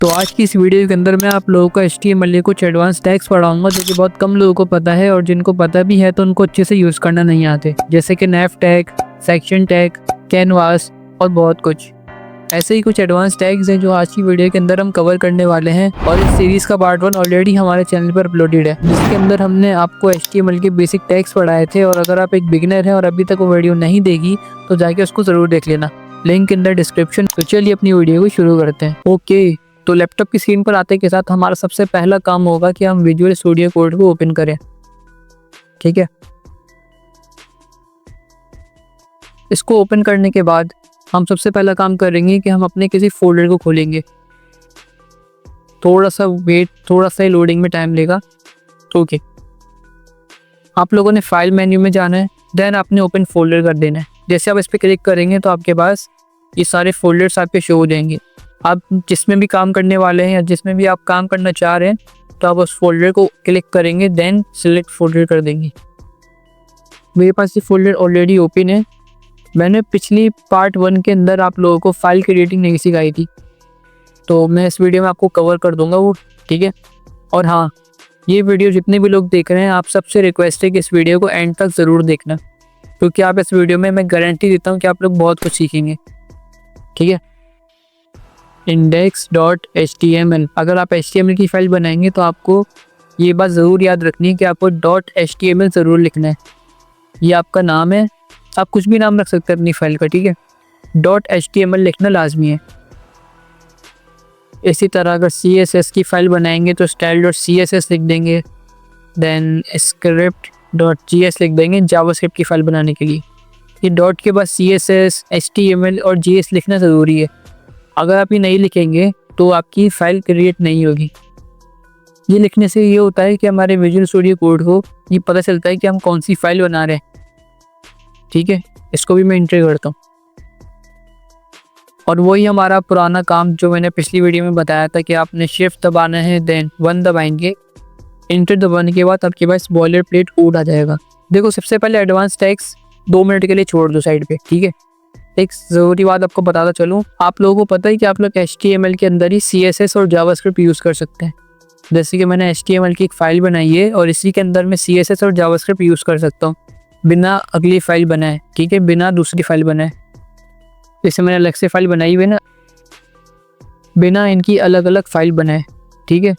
तो आज की इस वीडियो के अंदर मैं आप लोगों को HTML के कुछ एडवांस टैग्स पढ़ाऊंगा जो कि बहुत कम लोगों को पता है, और जिनको पता भी है तो उनको अच्छे से यूज़ करना नहीं आते, जैसे कि nav tag, section tag, canvas और बहुत कुछ। ऐसे ही कुछ एडवांस टैग्स हैं जो आज की वीडियो के अंदर हम कवर करने वाले हैं, और इस सीरीज़ का पार्ट 1 ऑलरेडी हमारे चैनल पर अपलोडेड है, जिसके अंदर हमने आपको HTML के बेसिक टैग्स पढ़ाए थे। और अगर आप एक बिगिनर हैं और अभी तक वो वीडियो नहीं देखी तो जाके उसको ज़रूर देख लेना, लिंक इन द डिस्क्रिप्शन। तो चलिए अपनी वीडियो को शुरू करते हैं। ओके, तो लैपटॉप की स्क्रीन पर आते के साथ हमारा सबसे पहला काम होगा कि हम विजुअल स्टूडियो कोड को ओपन करें। ठीक है, इसको ओपन करने के बाद हम सबसे पहला काम करेंगे कि हम अपने किसी फोल्डर को खोलेंगे। थोड़ा सा वेट, थोड़ा सा ही लोडिंग में टाइम लेगा। ओके, आप लोगों ने फाइल मेन्यू में जाना है, देन आपने ओपन फोल्डर कर देना है। जैसे आप इस पर क्लिक करेंगे तो आपके पास ये सारे फोल्डर्स आपके शो हो जाएंगे। आप जिसमें भी काम करने वाले हैं या जिसमें भी आप काम करना चाह रहे हैं तो आप उस फोल्डर को क्लिक करेंगे, देन सिलेक्ट फोल्डर कर देंगे। मेरे पास ये फोल्डर ऑलरेडी ओपन है। मैंने पिछली पार्ट 1 के अंदर आप लोगों को फाइल क्रिएटिंग नहीं सिखाई थी, तो मैं इस वीडियो में आपको कवर कर दूंगा वो। ठीक है, और हाँ, ये वीडियो जितने भी लोग देख रहे हैं आप सबसे रिक्वेस्ट है कि इस वीडियो को एंड तक ज़रूर देखना, क्योंकि आप इस वीडियो में मैं गारंटी देता हूँ कि आप लोग बहुत कुछ सीखेंगे। ठीक है, index.html, अगर आप HTML की फाइल बनाएंगे तो आपको ये बात ज़रूर याद रखनी है कि आपको .html ज़रूर लिखना है। ये आपका नाम है, आप कुछ भी नाम रख सकते हैं अपनी फाइल का। ठीक है, .html लिखना लाजमी है। इसी तरह अगर CSS की फाइल बनाएंगे तो style.css लिख देंगे, देन script.js लिख देंगे जावास्क्रिप्ट की फाइल बनाने के लिए। ये डॉट के बाद CSS, HTML और JS लिखना ज़रूरी है। अगर आप ये नहीं लिखेंगे तो आपकी फ़ाइल क्रिएट नहीं होगी। ये लिखने से ये होता है कि हमारे विजुअल स्टूडियो कोड को ये पता चलता है कि हम कौन सी फाइल बना रहे हैं। ठीक है, इसको भी मैं एंटर करता हूँ, और वही हमारा पुराना काम जो मैंने पिछली वीडियो में बताया था कि आपने शिफ्ट दबाना है, देन 1 दबाएंगे, एंटर दबाने के बाद आपके पास बॉयलर प्लेट कोड आ जाएगा। देखो, सबसे पहले एडवांस टैग्स 2 मिनट के लिए छोड़ दो साइड पे। ठीक है, एक ज़रूरी बात आपको बताता चलूँ, आप लोगों को पता है कि आप लोग HTML के अंदर ही CSS और जावास्क्रिप्ट यूज़ कर सकते हैं। जैसे कि मैंने HTML की एक फ़ाइल बनाई है और इसी के अंदर मैं CSS और जावास्क्रिप्ट यूज़ कर सकता हूँ बिना अगली फ़ाइल बनाए। ठीक है, बिना दूसरी फ़ाइल बनाए। जैसे मैंने अलग से फ़ाइल बनाई हुई है ना, बिना इनकी अलग अलग फ़ाइल बनाए। ठीक है,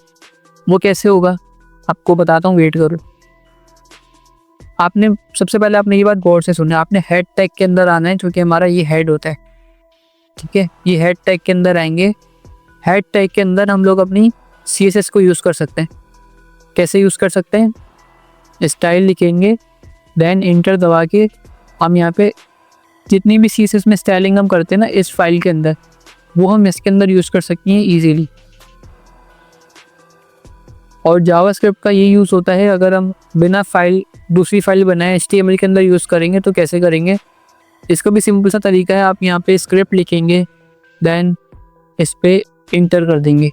वो कैसे होगा आपको बताता हूँ, वेट करो। आपने सबसे पहले आपने ये बात गौर से सुना, आपने हेड टैग के अंदर आना है, क्योंकि हमारा ये हेड होता है। ठीक है, ये हेड टैग के अंदर आएंगे। हेड टैग के अंदर हम लोग अपनी CSS को यूज़ कर सकते हैं। कैसे यूज़ कर सकते हैं? स्टाइल लिखेंगे, देन इंटर दबा के हम यहाँ पे जितनी भी CSS में स्टाइलिंग हम करते हैं ना इस फाइल के अंदर, वो हम इसके अंदर यूज़ कर सकते हैं ईजीली। और जावास्क्रिप्ट का ये यूज़ होता है अगर हम बिना फाइल दूसरी फाइल बनाए HTML के अंदर यूज़ करेंगे तो कैसे करेंगे? इसका भी सिंपल सा तरीका है। आप यहाँ पे स्क्रिप्ट लिखेंगे, देन इस पे इंटर कर देंगे,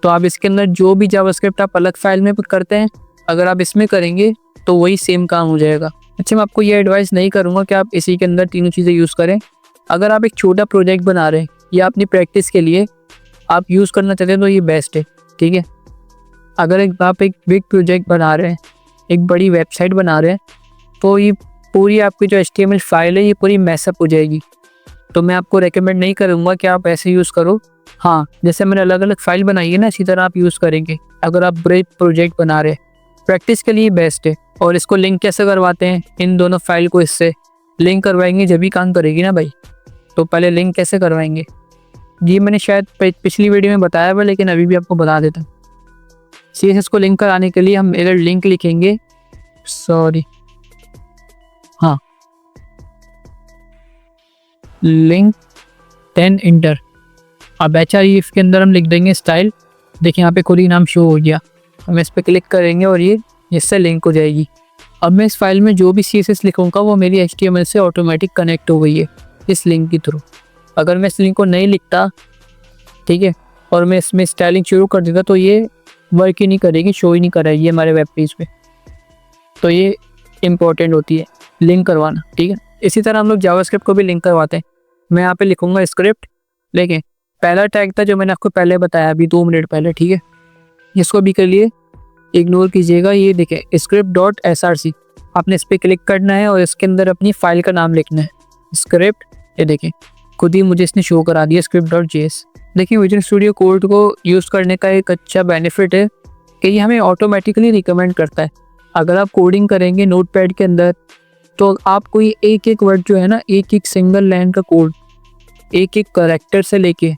तो आप इसके अंदर जो भी जावास्क्रिप्ट आप अलग फाइल में करते हैं, अगर आप इसमें करेंगे तो वही सेम काम हो जाएगा। अच्छा, मैं आपको ये एडवाइस नहीं करूँगा कि आप इसी के अंदर तीनों चीज़ें यूज़ करें। अगर आप एक छोटा प्रोजेक्ट बना रहे हैं या अपनी प्रैक्टिस के लिए आप यूज़ करना चाहते हैं तो ये बेस्ट है। ठीक है, अगर आप एक बिग प्रोजेक्ट बना रहे हैं, एक बड़ी वेबसाइट बना रहे हैं, तो ये पूरी आपकी जो HTML फाइल है ये पूरी मैसअप हो जाएगी। तो मैं आपको रेकमेंड नहीं करूँगा कि आप ऐसे यूज़ करो। हाँ, जैसे मैंने अलग अलग फाइल बनाई है ना, इसी तरह आप यूज़ करेंगे अगर आप बड़े प्रोजेक्ट बना रहे हैं। प्रैक्टिस के लिए बेस्ट है। और इसको लिंक कैसे करवाते हैं? इन दोनों फाइल को इससे लिंक करवाएंगे जब भी काम करेगी ना भाई। तो पहले लिंक कैसे करवाएंगे, ये मैंने शायद पिछली वीडियो में बताया हुआ, लेकिन अभी भी आपको बता देता हूँ। CSS को लिंक कराने के लिए हम अगर लिंक लिखेंगे, हाँ, लिंक, देन इंटर। अब HREF के अंदर हम लिख देंगे स्टाइल। देखिए यहाँ पे खुद ही नाम शो हो गया। हम इस पर क्लिक करेंगे और ये इससे लिंक हो जाएगी। अब मैं इस फाइल में जो भी CSS लिखूँगा वो मेरी HTML से ऑटोमेटिक कनेक्ट हो गई है इस लिंक के थ्रू। अगर मैं इस लिंक को नहीं लिखता, ठीक है, और मैं इसमें स्टाइलिंग शुरू कर देता तो ये वर्क ही नहीं करेगी, शो ही नहीं करेगी हमारे वेब पेज पे। तो ये इम्पोर्टेंट होती है लिंक करवाना। ठीक है, इसी तरह हम लोग जावास्क्रिप्ट को भी लिंक करवाते हैं। मैं यहाँ पे लिखूँगा स्क्रिप्ट, लेकिन पहला टैग था जो मैंने आपको पहले बताया अभी 2 मिनट पहले, ठीक है। इसको भी कर लिए, इग्नोर कीजिएगा। ये देखें script.src, आपने इस पर क्लिक करना है और इसके अंदर अपनी फाइल का नाम लिखना है स्क्रिप्ट। ये देखें खुद ही मुझे इसने शो करा दिया script.js। देखिए विजुअल स्टूडियो कोड को यूज़ करने का एक अच्छा बेनिफिट है कि ये हमें ऑटोमेटिकली रिकमेंड करता है। अगर आप कोडिंग करेंगे नोटपैड के अंदर तो आप कोई एक एक वर्ड जो है ना, एक एक सिंगल लाइन का कोड, एक एक करेक्टर से लेके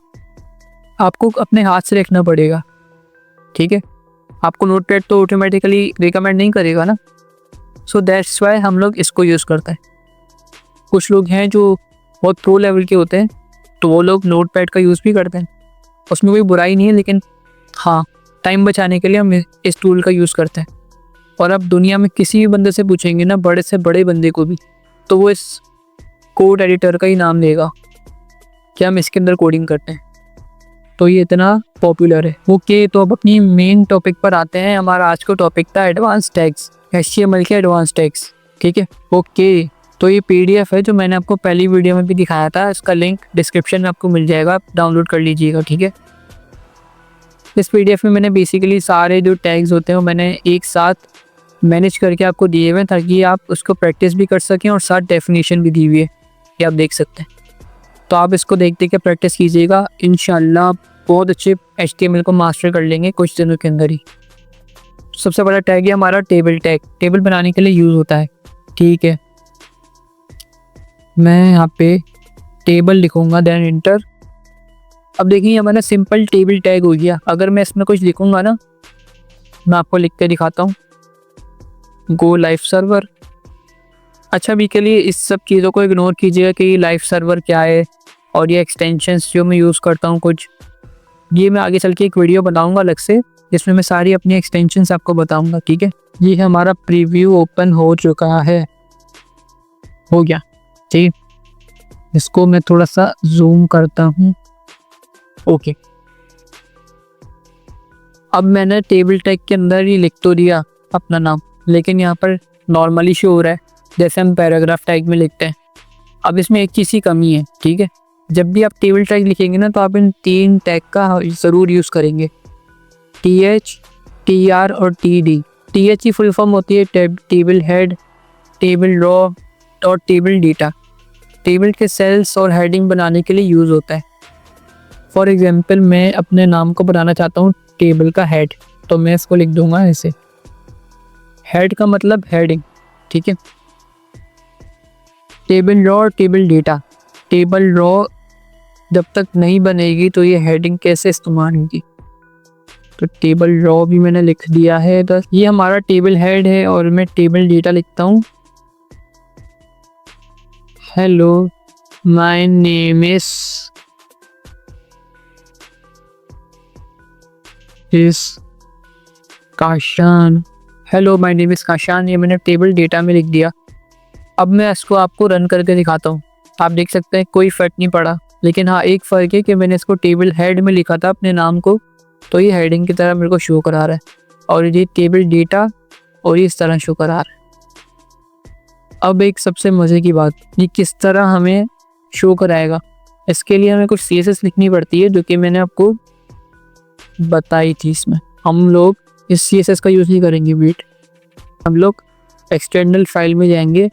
आपको अपने हाथ से लिखना पड़ेगा, ठीक है। आपको नोटपैड तो ऑटोमेटिकली रिकमेंड नहीं करेगा ना, सो दैट्स वाई हम लोग इसको यूज़ करते हैं। कुछ लोग हैं जो बहुत प्रो लेवल के होते हैं तो वो लोग नोटपैड का यूज़ भी करते हैं, उसमें कोई बुराई नहीं है, लेकिन हाँ टाइम बचाने के लिए हम इस टूल का यूज़ करते हैं। और अब दुनिया में किसी भी बंदे से पूछेंगे ना, बड़े से बड़े बंदे को भी, तो वो इस कोड एडिटर का ही नाम लेगा कि हम इसके अंदर कोडिंग करते हैं, तो ये इतना पॉपुलर है। ओके, तो अब अपनी मेन टॉपिक पर आते हैं। हमारा आज का टॉपिक था एडवांस टैग्स, HTML के एडवांस टैग्स, ठीक है। ओके, तो ये PDF है जो मैंने आपको पहली वीडियो में भी दिखाया था, इसका लिंक डिस्क्रिप्शन में आपको मिल जाएगा, आप डाउनलोड कर लीजिएगा, ठीक है। इस PDF में मैंने बेसिकली सारे जो टैग्स होते हैं वो मैंने एक साथ मैनेज करके आपको दिए हुए हैं ताकि आप उसको प्रैक्टिस भी कर सकें, और साथ डेफिनेशन भी दी हुई है कि आप देख सकते हैं। तो आप इसको देख देख के प्रैक्टिस कीजिएगा, इंशाल्लाह बहुत अच्छे HTML को मास्टर कर लेंगे कुछ दिनों के अंदर ही। सबसे बड़ा टैग है हमारा टेबल टैग, टेबल बनाने के लिए यूज़ होता है, ठीक है। मैं यहाँ पे टेबल लिखूँगा, देन इंटर। अब देखिए हमारा सिंपल टेबल टैग हो गया। अगर मैं इसमें कुछ लिखूँगा ना, मैं आपको लिख के दिखाता हूँ, गो लाइव सर्वर। अच्छा, अभी के लिए इस सब चीज़ों को इग्नोर कीजिएगा कि लाइव सर्वर क्या है और ये एक्सटेंशंस जो मैं यूज़ करता हूँ कुछ, ये मैं आगे चल के एक वीडियो बनाऊँगा अलग से जिसमें मैं सारी अपनी एक्सटेंशंस आपको बताऊँगा, ठीक है। ये हमारा प्रीव्यू ओपन हो चुका है, हो गया, ठीक। इसको मैं थोड़ा सा जूम करता हूँ, ओके। अब मैंने टेबल टैग के अंदर ही लिख तो दिया अपना नाम, लेकिन यहाँ पर नॉर्मली शो हो रहा है जैसे हम पैराग्राफ टैग में लिखते हैं। अब इसमें एक चीज़ की कमी है, ठीक है। जब भी आप टेबल टैग लिखेंगे ना तो आप इन 3 टैग का ज़रूर यूज़ करेंगे, TH, TR और TD। TH की फुल फॉर्म होती है टेबल हेड, टेबल रॉ और टेबल डेटा। टेबल के सेल्स और हेडिंग बनाने के लिए यूज़ होता है। फॉर एग्जांपल मैं अपने नाम को बनाना चाहता हूँ टेबल का हेड, तो मैं इसको लिख दूंगा ऐसे, हेड का मतलब हेडिंग, ठीक है। टेबल रॉ और टेबल डेटा, टेबल रॉ जब तक नहीं बनेगी तो ये हेडिंग कैसे इस्तेमाल होगी, तो टेबल रॉ भी मैंने लिख दिया है। तो ये हमारा टेबल हेड है और मैं टेबल डेटा लिखता हूँ, hello my name is Kashan, hello my name is Kashan, ये मैंने टेबल डेटा में लिख दिया। अब मैं इसको आपको रन करके दिखाता हूँ, आप देख सकते हैं कोई फ़र्क नहीं पड़ा, लेकिन हाँ एक फ़र्क है कि मैंने इसको टेबल हेड में लिखा था अपने नाम को, तो ये हेडिंग की तरह मेरे को शो करा रहा है, और ये टेबल डेटा और ये इस तरह शो करा रहा है। अब एक सबसे मज़े की बात, ये किस तरह हमें शो कराएगा, इसके लिए हमें कुछ CSS लिखनी पड़ती है जो कि मैंने आपको बताई थी। इसमें हम लोग इस CSS का यूज़ नहीं करेंगे, वेट, हम लोग एक्सटर्नल फाइल में जाएंगे,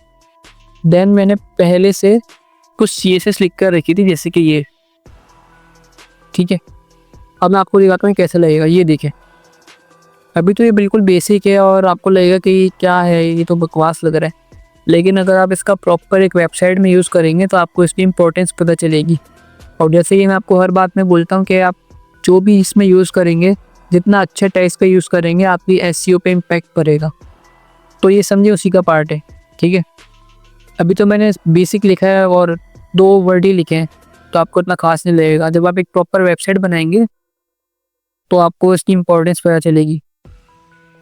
देन मैंने पहले से कुछ CSS लिख कर रखी थी जैसे कि ये, ठीक है। अब मैं आपको दिखाता हूँ कैसे लगेगा, ये देखें। अभी तो ये बिल्कुल बेसिक है और आपको लगेगा कि क्या है, ये तो बकवास लग रहा है, लेकिन अगर आप इसका प्रॉपर एक वेबसाइट में यूज़ करेंगे तो आपको इसकी इम्पोर्टेंस पता चलेगी। और जैसे कि मैं आपको हर बात में बोलता हूँ कि आप जो भी इसमें यूज़ करेंगे, जितना अच्छा टैग्स का यूज़ करेंगे आपकी SEO पे इम्पैक्ट पड़ेगा, तो ये समझिए उसी का पार्ट है, ठीक है। अभी तो मैंने बेसिक लिखा है और 2 वर्ड ही लिखे हैं, तो आपको इतना खास नहीं लगेगा। जब आप एक प्रॉपर वेबसाइट बनाएंगे तो आपको इसकी इम्पोर्टेंस पता चलेगी,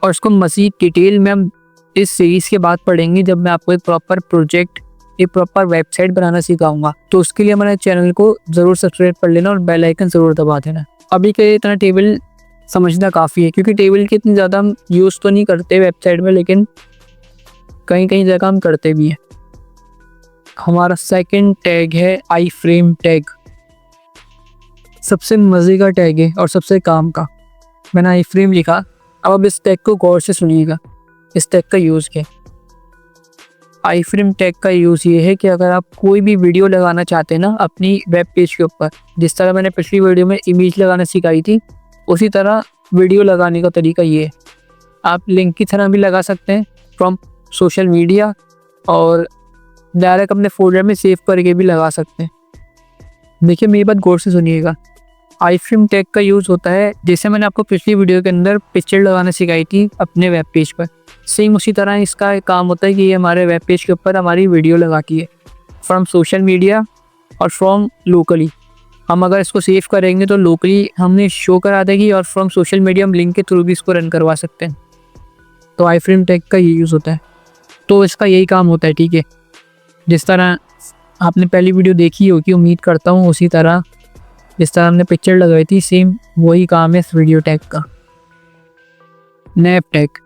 और इसको मज़ीद डिटेल में हम इस सीरीज़ के बाद पढ़ेंगे जब मैं आपको एक प्रॉपर प्रोजेक्ट, एक प्रॉपर वेबसाइट बनाना सिखाऊंगा। तो उसके लिए हमारे चैनल को ज़रूर सब्सक्राइब कर लेना और बेल आइकन ज़रूर दबा देना। अभी के इतना टेबल समझना काफ़ी है, क्योंकि टेबल की इतनी ज़्यादा हम यूज़ तो नहीं करते वेबसाइट में, लेकिन कहीं कहीं जगह हम करते भी हैं। हमारा सेकंड टैग है आई फ्रेम टैग। सबसे मज़े का टैग है और सबसे काम का। मैंने आई फ्रेम लिखा। अब इस टैग को गौर से सुनिएगा। इस टैग का यूज़ क्या है? आई फ्रेम टैग का यूज़ ये है कि अगर आप कोई भी वीडियो लगाना चाहते हैं ना अपनी वेब पेज के ऊपर, जिस तरह मैंने पिछली वीडियो में इमेज लगाना सिखाई थी, उसी तरह वीडियो लगाने का तरीका ये है। आप लिंक की तरह भी लगा सकते हैं फ्रॉम सोशल मीडिया, और डायरेक्ट अपने फोल्डर में सेव करके भी लगा सकते हैं। देखिए, मेरी बात गौर से सुनिएगा। आई फ्रेम टैग का यूज़ होता है, जैसे मैंने आपको पिछली वीडियो के अंदर पिक्चर लगाना सिखाई थी अपने वेब पेज पर, सेम उसी तरह इसका एक काम होता है कि ये हमारे वेब पेज के ऊपर हमारी वीडियो लगाती है फ्रॉम सोशल मीडिया और फ्रॉम लोकली। हम अगर इसको सेव करेंगे तो लोकली हमने शो करा देगी, और फ्रॉम सोशल मीडिया हम लिंक के थ्रू भी इसको रन करवा सकते हैं। तो आई फ्रेम टैग का ये यूज़ होता है। तो इसका यही काम होता है, ठीक है। जिस तरह आपने पहली वीडियो देखी होगी, उम्मीद करता हूँ उसी तरह जिस तरह हमने पिक्चर लगाई थी, सेम वही काम है इस वीडियो टैग का। नेव टैग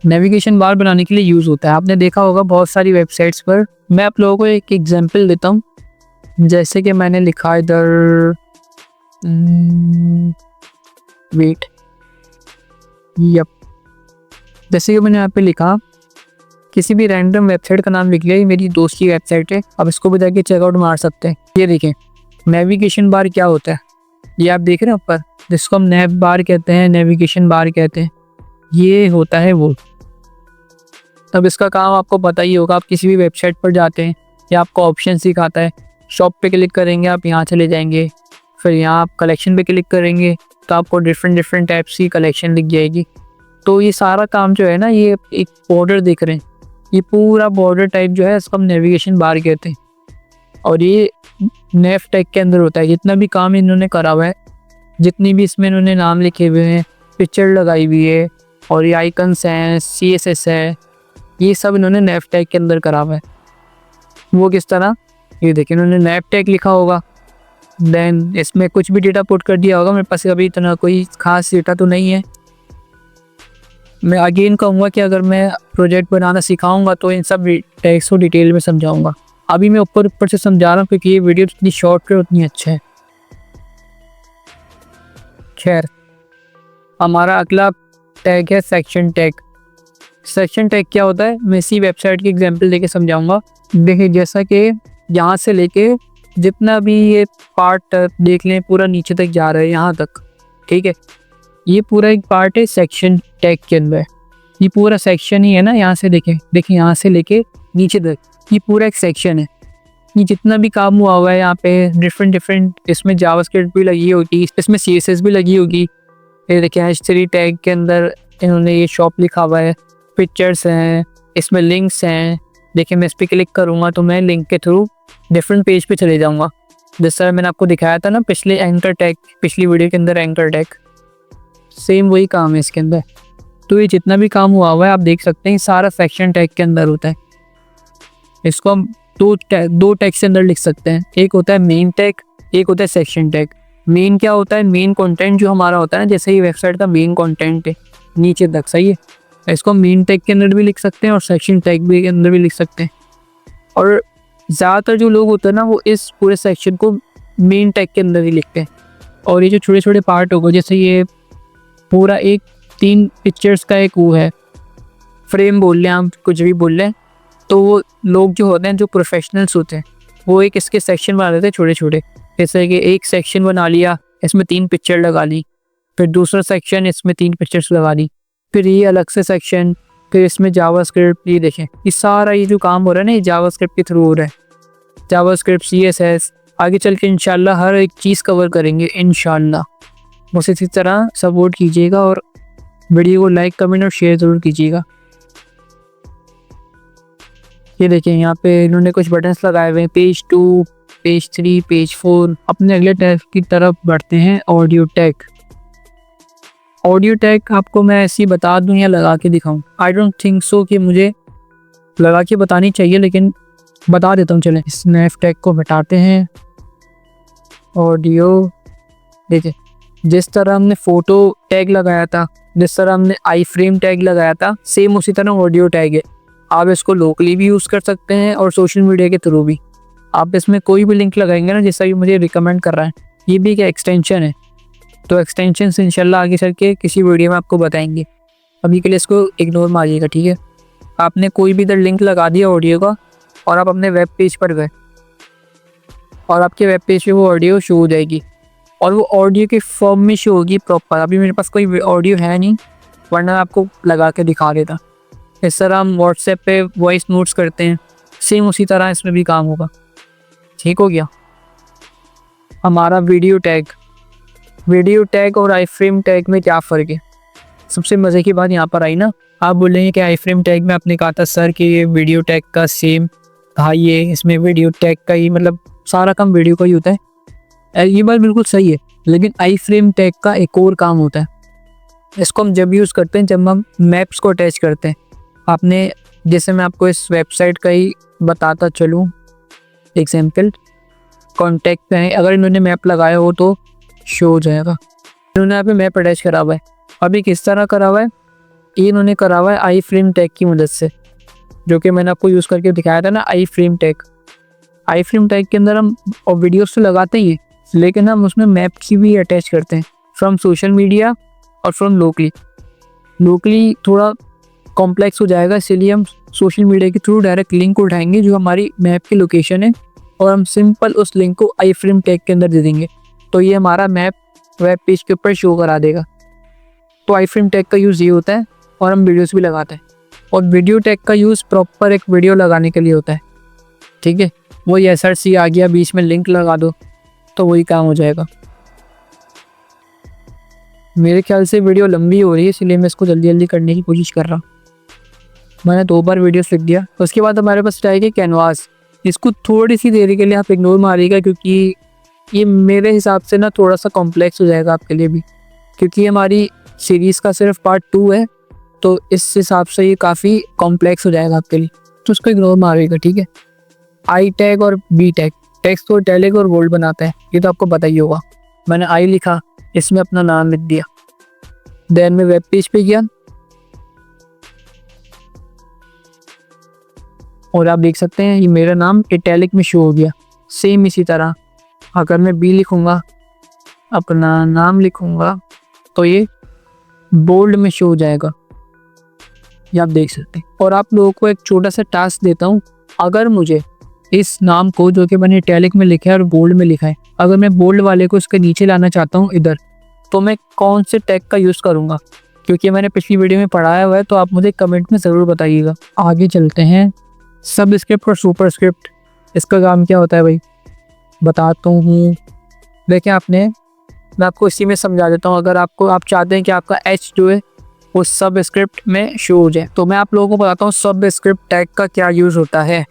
नेविगेशन बार बनाने के लिए यूज़ होता है। आपने देखा होगा बहुत सारी वेबसाइट्स पर। मैं आप लोगों को एक एग्जांपल देता हूँ। जैसे कि मैंने लिखा इधर, वेट, यप, जैसे कि मैंने यहाँ पे लिखा, किसी भी रैंडम वेबसाइट का नाम लिख लिया, ये मेरी दोस्त की वेबसाइट है, अब इसको भी जाके चेकआउट मार सकते हैं। ये देखें, नेविगेशन बार क्या होता है, ये आप देख रहे हैं ऊपर, जिसको हम नेव बार कहते हैं, नेविगेशन बार कहते हैं, ये होता है वो। अब इसका काम आपको पता ही होगा। आप किसी भी वेबसाइट पर जाते हैं या आपको ऑप्शन दिखाता है, शॉप पे क्लिक करेंगे, आप यहाँ चले जाएंगे, फिर यहाँ आप कलेक्शन पे क्लिक करेंगे तो आपको डिफरेंट टाइप्स की कलेक्शन दिख जाएगी। तो ये सारा काम जो है ना, ये एक बॉर्डर देख रहे हैं, ये पूरा बॉर्डर टाइप जो है इसको हम नेविगेशन बार कहते हैं, और ये नेव टैग के अंदर होता है। जितना भी काम इन्होंने करा हुआ है, जितनी भी इसमें इन्होंने नाम लिखे हुए हैं, पिक्चर लगाई हुई है, और ये आइकन्स हैं, CSS है, ये सब इन्होंने नेव टैग के अंदर करा हुआ है। वो किस तरह, ये देखिए, इन्होंने नेव टैग लिखा होगा, देन इसमें कुछ भी डेटा पुट कर दिया होगा। मेरे पास अभी इतना कोई खास डेटा तो नहीं है। मैं अगेन कहूँगा कि अगर मैं प्रोजेक्ट बनाना सिखाऊंगा तो इन सब टैग्स को डिटेल में समझाऊंगा। अभी मैं ऊपर से समझा रहा हूँ क्योंकि ये वीडियो जितनी शॉर्ट है उतनी अच्छा है। खैर, हमारा अगला टैग है सेक्शन टैग। सेक्शन टैग क्या होता है, मैं इसी वेबसाइट की एग्जांपल लेके समझाऊंगा। देखिए, जैसा कि यहाँ से लेके जितना भी ये पार्ट देख लें, पूरा नीचे तक जा रहा है यहाँ तक, ठीक है। ये पूरा एक पार्ट है सेक्शन टैग के अंदर। ये पूरा सेक्शन ही है ना, यहाँ से देखिए यहाँ से लेके नीचे तक ये पूरा एक सेक्शन है। ये जितना भी काम हुआ है यहाँ पे, डिफरेंट इसमें जावास्क्रिप्ट भी लगी होगी, इसमें CSS भी लगी होगी। ये देखिए, H3 टैग के अंदर इन्होंने ये शॉप लिखा हुआ है, पिक्चर्स हैं, इसमें लिंक्स हैं। देखिए, मैं इस पर क्लिक करूँगा तो मैं लिंक के थ्रू डिफरेंट पेज पे चले जाऊँगा। जिस तरह मैंने आपको दिखाया था ना पिछले एंकर टैग, पिछली वीडियो के अंदर एंकर टैग, सेम वही काम है इसके अंदर। तो ये जितना भी काम हुआ है आप देख सकते हैं, सारा सेक्शन टैग के अंदर होता है। इसको हम दो टैग से अंदर लिख सकते हैं। एक होता है मेन टैग, एक होता है सेक्शन टैग। मेन क्या होता है, मेन कंटेंट जो हमारा होता है ना, जैसे ही वेबसाइट का मेन कंटेंट है नीचे तक, सही है, इसको मेन टैग के अंदर भी लिख सकते हैं और सेक्शन टैग के अंदर भी लिख सकते हैं। और ज़्यादातर जो लोग होते हैं ना, वो इस पूरे सेक्शन को मेन टैग के अंदर ही लिखते हैं। और ये जो छोटे छोटे पार्ट होगा, जैसे ये पूरा एक 3 पिक्चर्स का एक वो है, फ्रेम बोल लें, हम कुछ भी बोल लें, तो वो लोग जो होते हैं, जो प्रोफेशनल्स होते हैं, वो एक इसके सेक्शन बना देते हैं छोटे छोटे। जैसे कि एक सेक्शन बना लिया, इसमें 3 पिक्चर लगा ली, फिर दूसरा सेक्शन, इसमें 3 पिक्चर्स लगा ली, फिर ये अलग से सेक्शन, फिर इसमें जावास्क्रिप्ट। ये देखें, ये सारा ये जो काम हो रहा है ना, ये जावास्क्रिप्ट के थ्रू हो रहा है। जावास्क्रिप्ट, CSS, आगे चल के इंशाल्लाह हर एक चीज़ कवर करेंगे इंशाल्लाह। बस इसी तरह सपोर्ट कीजिएगा और वीडियो को लाइक, कमेंट और शेयर ज़रूर कीजिएगा। ये देखिए, यहाँ पे इन्होंने कुछ बटन्स लगाए हुए हैं, पेज 2, पेज 3, पेज 4। अपने अगले टैग की तरफ बढ़ते हैं, ऑडियो टैग। ऑडियो टैग आपको मैं ऐसे ही बता दूं या लगा के दिखाऊं? आई डोंट थिंक सो कि मुझे लगा के बतानी चाहिए, लेकिन बता देता हूं। चलें, इस नेव टैग को हटाते हैं। ऑडियो, देखिए, जिस तरह हमने फ़ोटो टैग लगाया था, जिस तरह हमने आई फ्रेम टैग लगाया था, सेम उसी तरह ऑडियो टैग है। आप इसको लोकली भी यूज़ कर सकते हैं और सोशल मीडिया के थ्रू भी। आप इसमें कोई भी लिंक लगाएंगे ना, जैसा कि मुझे रिकमेंड कर रहा है, ये भी एक एक्सटेंशन है। तो एक्सटेंशन से इंशाल्लाह आगे चल के किसी वीडियो में आपको बताएंगे। अभी के लिए इसको इग्नोर मारिएगा, ठीक है। आपने कोई भी इधर लिंक लगा दिया ऑडियो का और आप अपने वेब पेज पर गए और आपके वेब पेज पे वो ऑडियो शो हो जाएगी और वो ऑडियो के फॉर्म में शो होगी प्रॉपर। अभी मेरे पास कोई ऑडियो है नहीं, वरना आपको लगा के दिखा देता। इस तरह हम व्हाट्सएप पे वॉइस नोट्स करते हैं, सेम उसी तरह इसमें भी काम होगा। ठीक हो गया। हमारा वीडियो टैग और आई फ्रेम टैग में क्या फ़र्क है? सबसे मज़े की बात यहाँ पर आई ना, आप बोलेंगे कि आई फ्रेम टैग में आपने कहा था सर कि ये वीडियो टैग का सेम था, ये इसमें वीडियो टैग का ही मतलब सारा काम वीडियो का ही होता है। ये बात बिल्कुल सही है, लेकिन आई फ्रेम टैग का एक और काम होता है। इसको हम जब यूज़ करते हैं जब हम मैप्स को अटैच करते हैं। आपने जैसे मैं आपको इस वेबसाइट का ही बताता चलूँ एग्जाम्पल, कॉन्टैक्ट पे है, अगर इन्होंने मैप लगाया हो तो शो हो जाएगा। इन्होंने यहाँ पे मैप अटैच करा हुआ है। अभी किस तरह करा हुआ है? ये इन्होंने करा हुआ है आई फ्रेम टैग की मदद से, जो कि मैंने आपको यूज़ करके दिखाया था ना। आई फ्रेम टैग के अंदर हम और वीडियोस तो लगाते ही हैं, लेकिन हम उसमें मैप की भी अटैच करते हैं फ्रॉम सोशल मीडिया और फ्रॉम लोकली थोड़ा कॉम्प्लेक्स हो जाएगा, इसलिए हम सोशल मीडिया के थ्रू डायरेक्ट लिंक को उठाएंगे जो हमारी मैप की लोकेशन है और हम सिंपल उस लिंक को आई फ्रेम टैग के अंदर दे देंगे, तो ये हमारा मैप वेब पेज के ऊपर शो करा देगा। तो आई फ्रेम टैग का यूज़ ये होता है और हम वीडियोस भी लगाते हैं। और वीडियो टैग का यूज़ प्रॉपर एक वीडियो लगाने के लिए होता है, ठीक है। वही SRC आ गया, बीच में लिंक लगा दो तो वही काम हो जाएगा। मेरे ख्याल से वीडियो लंबी हो रही है, इसलिए मैं इसको जल्दी जल्दी करने की कोशिश कर रहा हूँ। मैंने 2 बार वीडियोस लिख दिया। उसके बाद हमारे पास रहेगी कैनवास। इसको थोड़ी सी देरी के लिए आप इग्नोर मारिएगा, क्योंकि ये मेरे हिसाब से ना थोड़ा सा कॉम्प्लेक्स हो जाएगा आपके लिए भी, क्योंकि हमारी सीरीज़ का सिर्फ पार्ट 2 है, तो इस हिसाब से ये काफ़ी कॉम्प्लेक्स हो जाएगा आपके लिए, तो उसको इग्नोर मारिएगा, ठीक है। आई टैग और बी टैग, टेक्स्ट को इटैलिक और बोल्ड बनाते हैं, ये तो आपको पता ही होगा। मैंने आई लिखा, इसमें अपना नाम लिख दिया, देन मैं वेब पेज पे गया और आप देख सकते हैं ये मेरा नाम इटैलिक में शो हो गया। सेम इसी तरह अगर मैं बी लिखूँगा, अपना नाम लिखूँगा, तो ये बोल्ड में शो हो जाएगा, ये आप देख सकते हैं। और आप लोगों को एक छोटा सा टास्क देता हूँ, अगर मुझे इस नाम को जो कि मैंने इटैलिक में लिखा है और बोल्ड में लिखा है, अगर मैं बोल्ड वाले को इसके नीचे लाना चाहता हूँ इधर, तो मैं कौन से टैग का यूज़ करूँगा? क्योंकि मैंने पिछली वीडियो में पढ़ाया हुआ है, तो आप मुझे कमेंट में ज़रूर बताइएगा। आगे चलते हैं। सब स्क्रिप्ट और सुपर स्क्रिप्ट, इसका काम क्या होता है भाई, बताता हूँ। देखिए मैं आपको इसी में समझा देता हूँ। अगर आप चाहते हैं कि आपका H जो है वो सब स्क्रिप्ट में शो हो जाए, तो मैं आप लोगों को बताता हूँ सब स्क्रिप्ट टैग का क्या यूज़ होता है।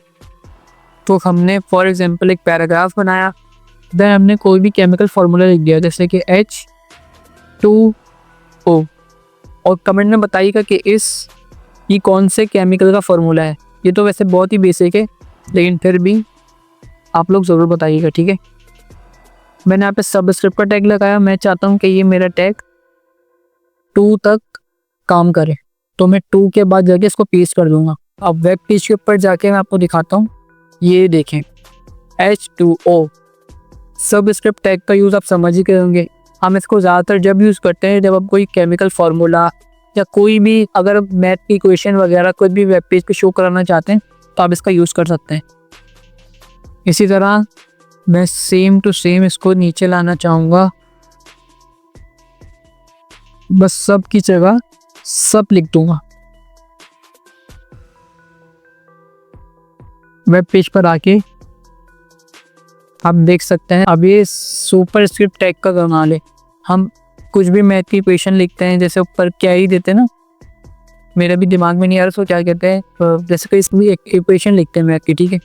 तो हमने फॉर एग्जांपल एक पैराग्राफ बनाया, देन हमने कोई भी केमिकल फार्मूला लिख दिया, जैसे कि H2O, और कमेंट में बताइएगा कि ये कौन से केमिकल का फार्मूला है। ये तो वैसे बहुत ही बेसिक है, लेकिन फिर भी आप लोग ज़रूर बताइएगा, ठीक है। मैंने यहाँ पे सब स्क्रिप्ट का टैग लगाया। मैं चाहता हूँ कि ये मेरा टैग 2 तक काम करे, तो मैं 2 के बाद जाके इसको पेस्ट कर दूंगा। अब वेब पेज के ऊपर जाके मैं आपको दिखाता हूँ, ये देखें H2O सब स्क्रिप्ट टैग का यूज़ आप समझ ही गए होंगे। हम इसको ज़्यादातर जब यूज़ करते हैं जब आप कोई केमिकल फार्मूला या कोई भी अगर मैथ की इक्वेशन वगैरह कोई भी वेब पेज पे शो कराना चाहते हैं, तो आप इसका यूज़ कर सकते हैं। इसी तरह मैं सेम टू सेम इसको नीचे लाना चाहूँगा, बस सब की जगह सब लिख दूंगा। वेब पेज पर आके आप देख सकते हैं अब ये सुपर स्क्रिप्ट टैग का कमाल है। हम कुछ भी मैथ की इक्वेशन लिखते हैं, जैसे ऊपर क्या ही देते हैं ना, मेरे भी दिमाग में नहीं आ रहा, सो क्या कहते हैं, जैसे कि इसमें एक इक्वेशन लिखते हैं मैथ की, ठीक है,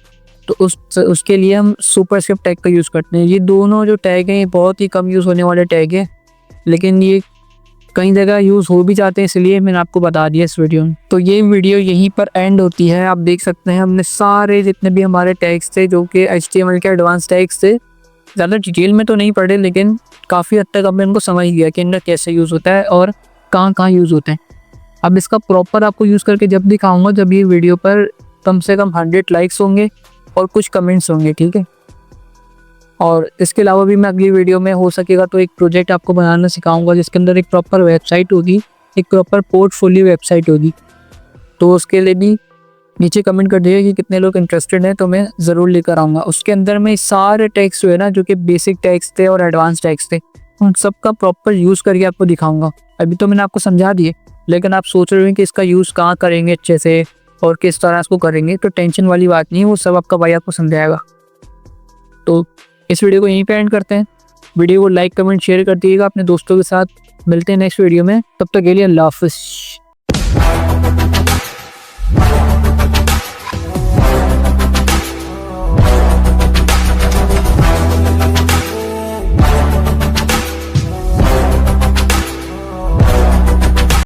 तो उसके लिए हम सुपर स्क्रिप्ट टैग का यूज़ करते हैं। ये दोनों जो टैग हैं ये बहुत ही कम यूज़ होने वाले टैग है, लेकिन ये कई जगह यूज़ हो भी जाते हैं, इसलिए मैंने आपको बता दिया इस वीडियो में। तो ये वीडियो यहीं पर एंड होती है। आप देख सकते हैं हमने सारे जितने भी हमारे टैग्स थे जो कि HTML के एडवांस टैग्स थे, ज़्यादा डिटेल में तो नहीं पढ़े, लेकिन काफ़ी हद तक अब इनको समझ गया कि इनका कैसे यूज़ होता है और कहाँ यूज़ होते हैं। अब इसका प्रॉपर आपको यूज़ करके जब दिखाऊँगा जब ये वीडियो पर कम से कम 100 लाइक्स होंगे और कुछ कमेंट्स होंगे, ठीक है। और इसके अलावा भी मैं अगली वीडियो में हो सकेगा तो एक प्रोजेक्ट आपको बनाना सिखाऊंगा जिसके अंदर एक प्रॉपर वेबसाइट होगी, एक प्रॉपर पोर्टफोलियो वेबसाइट होगी। तो उसके लिए भी नीचे कमेंट कर दीजिए कि कितने लोग इंटरेस्टेड हैं, तो मैं ज़रूर लेकर आऊँगा। उसके अंदर में सारे टैग्स जो है ना, जो कि बेसिक टैग्स थे और एडवांस टैग्स थे, उन सब का प्रॉपर यूज़ करके आपको दिखाऊंगा। अभी तो मैंने आपको समझा दिए, लेकिन आप सोच रहे हैं कि इसका यूज़ कहाँ करेंगे अच्छे से और किस तरह इसको करेंगे, तो टेंशन वाली बात नहीं है, वो सब आपका भाई आपको समझाएगा। तो इस वीडियो को यहीं पे एंड करते हैं। वीडियो को लाइक कमेंट शेयर कर दीजिएगा अपने दोस्तों के साथ। मिलते हैं नेक्स्ट वीडियो में, तब तक के लिए अल्लाह हाफ़िज़।